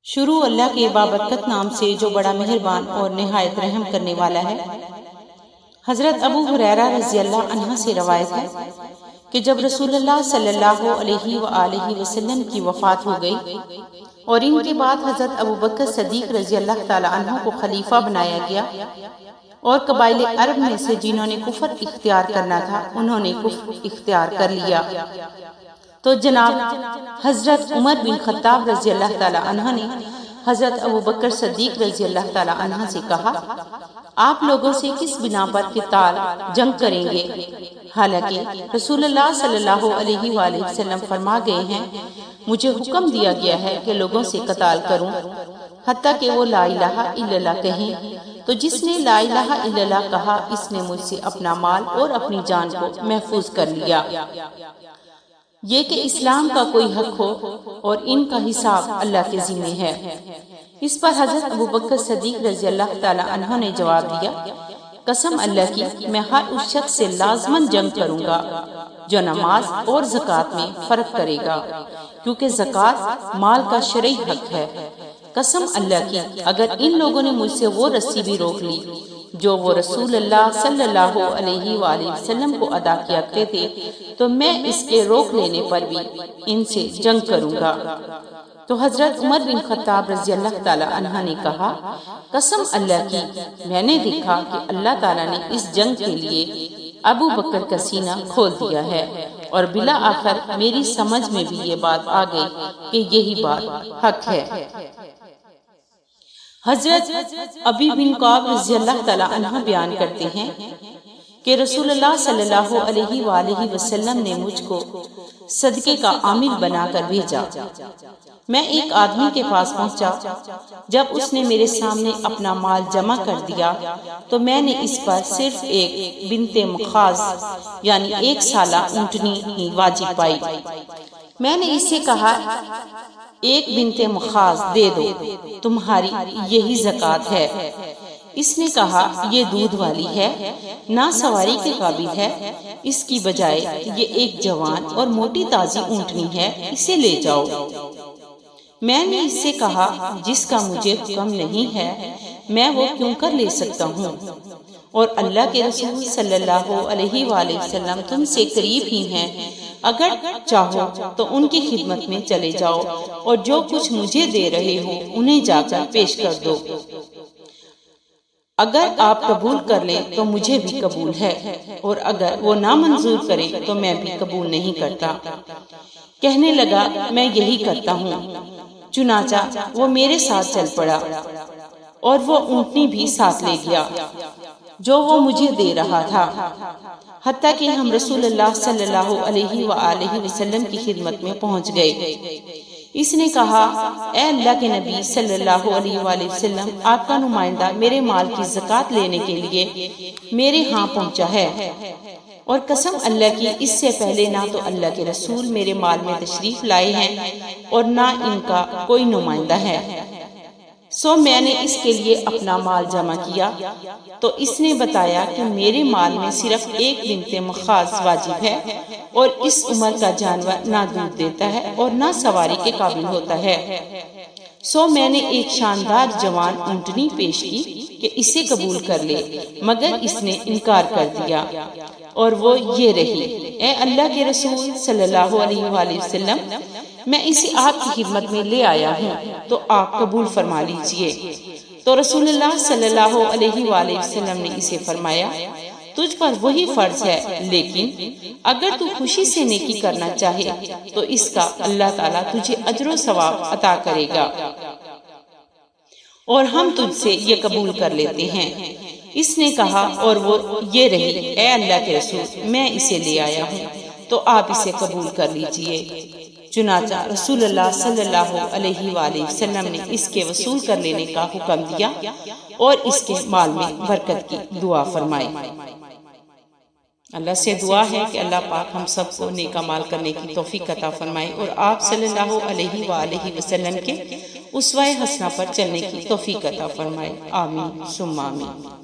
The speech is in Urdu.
شروع اللہ کے بابرکت نام سے جو بڑا مہربان اور نہایت رحم کرنے والا ہے۔ حضرت ابو ہریرہ رضی اللہ عنہ سے روایت ہے کہ جب رسول اللہ صلی اللہ علیہ وآلہ وسلم کی وفات ہو گئی اور ان کے بعد حضرت ابو بکر صدیق رضی اللہ تعالی عنہ کو خلیفہ بنایا گیا اور قبائل عرب میں سے جنہوں نے کفر اختیار کرنا تھا انہوں نے کفر اختیار کر لیا، تو جناب حضرت عمر بن خطاب رضی اللہ تعالی عنہ نے حضرت ابو بکر صدیق رضی اللہ تعالی عنہ سے کہا، آپ لوگوں سے کس بنا پر قتال جنگ کریں گے؟ حالانکہ رسول اللہ صلی اللہ علیہ وآلہ وسلم فرما گئے ہیں، مجھے حکم دیا گیا ہے کہ لوگوں سے قتال کروں حتیٰ کہ وہ لا الہ الا اللہ کہیں، تو جس نے لا الہ الا اللہ کہا اس نے مجھ سے اپنا مال اور اپنی جان کو محفوظ کر لیا۔ یہ کہ اسلام کا کوئی حق ہو اور ان کا حساب اللہ کے ذمہ ہے۔ اس پر حضرت ابو بکر صدیق رضی اللہ تعالی عنہ نے جواب دیا، قسم اللہ کی میں ہر اس شخص سے لازماً جنگ کروں گا جو نماز اور زکوٰۃ میں فرق کرے گا، کیونکہ زکوٰۃ مال کا شرعی حق ہے۔ قسم اللہ کی اگر ان لوگوں نے مجھ سے وہ رسی بھی روک لی جو وہ رسول اللہ صلی اللہ علیہ وآلہ وسلم کو ادا کیا کرتے تھے، تو میں اس کے روک لینے پر بھی ان سے جنگ کروں گا۔ تو حضرت عمر بن خطاب رضی اللہ تعالی عنہ نے کہا، قسم اللہ کی میں نے دیکھا کہ اللہ تعالیٰ نے اس جنگ کے لیے ابو بکر کا سینہ کھول دیا ہے، اور بالآخر میری سمجھ میں بھی یہ بات آ گئی کہ یہی بات حق ہے۔ حضرت ابی بن کعب رضی اللہ تعالی عنہ بیان کرتے ہیں کہ رسول اللہ صلی اللہ علیہ وآلہ وسلم نے مجھ کو صدقے کا عامل بنا کر بھیجا۔ میں ایک آدمی کے پاس پہنچا، جب اس نے میرے سامنے اپنا مال جمع کر دیا تو میں نے اس پر صرف ایک بنت مخاض یعنی 1 سالہ اونٹنی ہی واجب پائی۔ میں نے اس سے کہا، ایک بنت مخاض دے دو، تمہاری یہی زکوٰۃ ہے۔ اس نے کہا، یہ دودھ والی ہے، نہ سواری کے قابل ہے، اس کی بجائے یہ ایک جوان اور موٹی تازی اونٹنی ہے، اسے لے جاؤ۔ میں نے اس سے کہا، جس کا مجھے حکم نہیں ہے میں وہ کیوں کر لے سکتا ہوں، اور اللہ کے رسول صلی اللہ علیہ وآلہ وسلم تم سے قریب ہی ہیں، اگر چاہو تو ان کی خدمت میں چلے جاؤ اور جو کچھ مجھے دے رہے ہو انہیں جا کر پیش کر دو، اگر آپ قبول کر لیں تو مجھے بھی قبول ہے، اور اگر وہ نامنظور کریں تو میں بھی قبول نہیں کرتا۔ کہنے لگا، میں یہی کرتا ہوں۔ چنانچہ وہ میرے ساتھ چل پڑا اور وہ اونٹنی بھی ساتھ لے گیا جو وہ مجھے دے رہا تھا، حتیٰ کہ ہم رسول اللہ صلی اللہ علیہ وآلہ وسلم کی خدمت میں پہنچ گئے۔ اس نے کہا، اے اللہ کے نبی صلی اللہ علیہ وآلہ وسلم، آپ کا نمائندہ میرے مال کی زکوٰۃ لینے کے لیے میرے ہاں پہنچا ہے، اور قسم اللہ کی اس سے پہلے نہ تو اللہ کے رسول میرے مال میں تشریف لائے ہیں اور نہ ان کا کوئی نمائندہ ہے۔ سو میں نے اس کے لیے اپنا مال جمع کیا تو اس نے بتایا کہ میرے مال میں صرف ایک بنت مخاض واجب ہے، اور اس عمر کا جانور نہ دودھ دیتا ہے اور نہ سواری کے قابل ہوتا ہے۔ سو میں نے ایک شاندار جوان اونٹنی پیش کی کہ اسے قبول کر لے، مگر اس نے انکار کر دیا، اور وہ یہ رہی۔ اے اللہ کے رسول صلی اللہ علیہ وآلہ وسلم، میں اسے آپ کی خدمت میں لے آیا ہوں تو آپ قبول فرما لیجئے۔ تو رسول اللہ صلی اللہ علیہ وآلہ وسلم نے اسے فرمایا، تجھ پر وہی فرض ہے، لیکن اگر تو خوشی سے نیکی کرنا چاہے تو اس کا اللہ تعالیٰ تجھے اجر و ثواب عطا کرے گا، اور ہم تجھ سے یہ قبول کر لیتے ہیں۔ اس نے کہا، اور وہ یہ رہی، اے اللہ کے رسول، میں اسے لے آیا ہوں تو آپ اسے قبول کر لیجئے۔ چنانچہ رسول اللہ صلی اللہ علیہ وآلہ وسلم نے اس کے وصول کر لینے کا حکم دیا اور اس کے مال میں برکت کی دعا فرمائی۔ اللہ سے دعا ہے کہ اللہ پاک ہم سب کو نیک اعمال کرنے کی توفیق عطا فرمائے، اور آپ صلی اللہ علیہ وآلہ وسلم کے اسوہ حسنہ پر چلنے کی توفیق عطا فرمائے۔ آمین ثم آمین۔